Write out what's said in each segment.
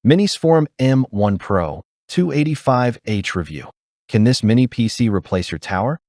MINISFORUM M.1 Pro 285H review. Can this mini PC replace your tower?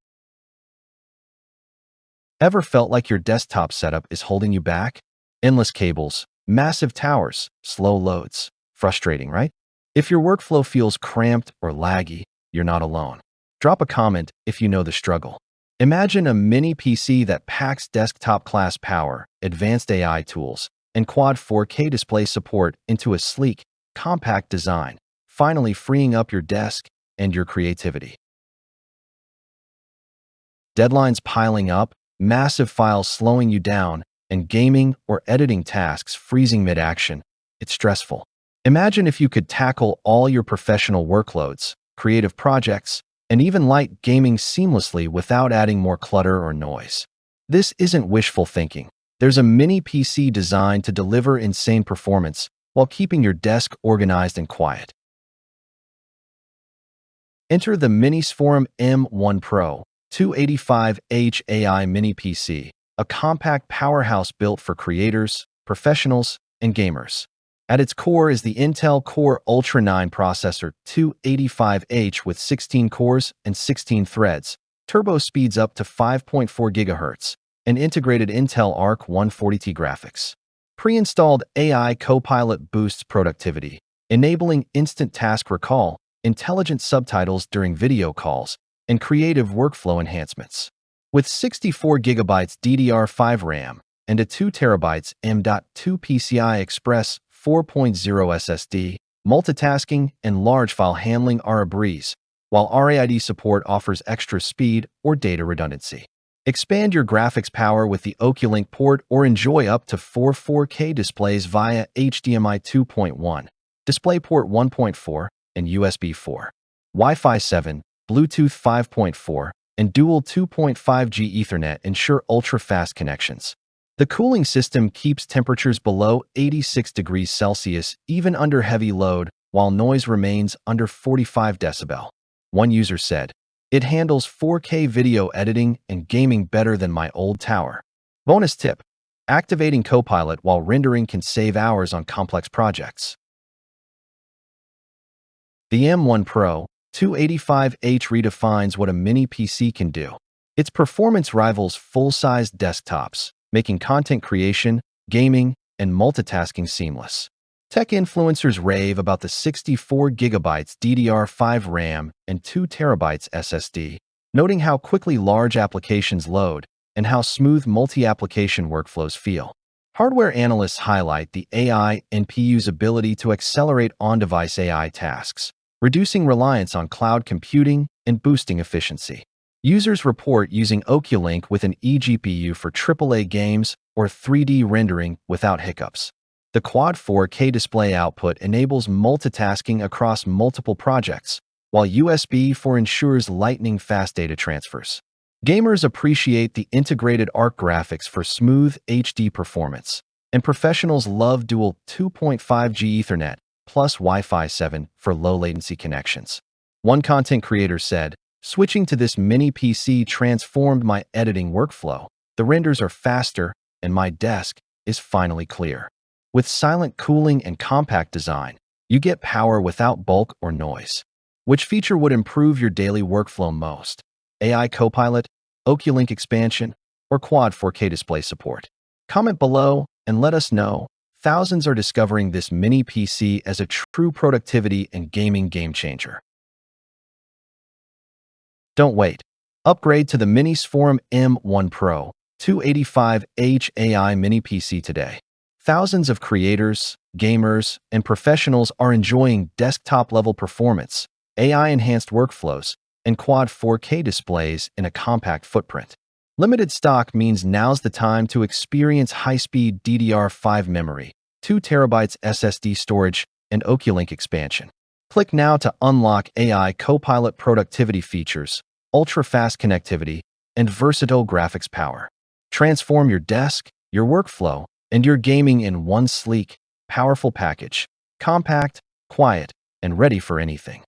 Ever felt like your desktop setup is holding you back? Endless cables, massive towers, slow loads. Frustrating, right? If your workflow feels cramped or laggy, you're not alone. Drop a comment if you know the struggle. Imagine a mini PC that packs desktop-class power, advanced AI tools, and quad 4K display support into a sleek, compact design, finally freeing up your desk and your creativity. Deadlines piling up, massive files slowing you down, and gaming or editing tasks freezing mid-action. It's stressful. Imagine if you could tackle all your professional workloads, creative projects, and even light gaming seamlessly without adding more clutter or noise. This isn't wishful thinking. There's a mini PC designed to deliver insane performance while keeping your desk organized and quiet. Enter the MINISFORUM M.1 Pro 285H AI Mini PC, a compact powerhouse built for creators, professionals, and gamers. At its core is the Intel Core Ultra 9 processor 285H with 16 cores and 16 threads, turbo speeds up to 5.4 GHz, and integrated Intel Arc 140T graphics. Pre-installed AI Copilot boosts productivity, enabling instant task recall, intelligent subtitles during video calls, and creative workflow enhancements. With 64 GB DDR5 RAM and a 2 TB M.2 PCIe Express 4.0 SSD, multitasking and large file handling are a breeze, while RAID support offers extra speed or data redundancy. Expand your graphics power with the OCuLink port or enjoy up to 4K displays via HDMI 2.1, DisplayPort 1.4, and USB 4, Wi-Fi 7, Bluetooth 5.4, and dual 2.5G Ethernet ensure ultra-fast connections. The cooling system keeps temperatures below 86 degrees Celsius even under heavy load, while noise remains under 45 decibel. One user said, "It handles 4K video editing and gaming better than my old tower." Bonus tip: activating Copilot while rendering can save hours on complex projects. The M.1 Pro 285H redefines what a mini PC can do. Its performance rivals full-sized desktops, making content creation, gaming, and multitasking seamless. Tech influencers rave about the 64 GB DDR5 RAM and 2 TB SSD, noting how quickly large applications load and how smooth multi-application workflows feel. Hardware analysts highlight the AI NPU's ability to accelerate on-device AI tasks, reducing reliance on cloud computing and boosting efficiency. Users report using OCuLink with an eGPU for AAA games or 3D rendering without hiccups. The quad 4K display output enables multitasking across multiple projects, while USB 4 ensures lightning-fast data transfers. Gamers appreciate the integrated ARC graphics for smooth HD performance, and professionals love dual 2.5G Ethernet plus Wi-Fi 7 for low-latency connections. One content creator said, "Switching to this mini PC transformed my editing workflow. The renders are faster, and my desk is finally clear." With silent cooling and compact design, you get power without bulk or noise. Which feature would improve your daily workflow most? AI Copilot, OCuLink expansion, or quad 4K display support? Comment below and let us know. Thousands are discovering this mini PC as a true productivity and gaming game-changer. Don't wait. Upgrade to the MINISFORUM M.1 Pro 285H AI Mini PC today. Thousands of creators, gamers, and professionals are enjoying desktop-level performance, AI-enhanced workflows, and quad 4K displays in a compact footprint. Limited stock means now's the time to experience high-speed DDR5 memory, 2 TB SSD storage, and OCuLink expansion. Click now to unlock AI Copilot productivity features, ultra-fast connectivity, and versatile graphics power. Transform your desk, your workflow, and your gaming in one sleek, powerful package, compact, quiet, and ready for anything.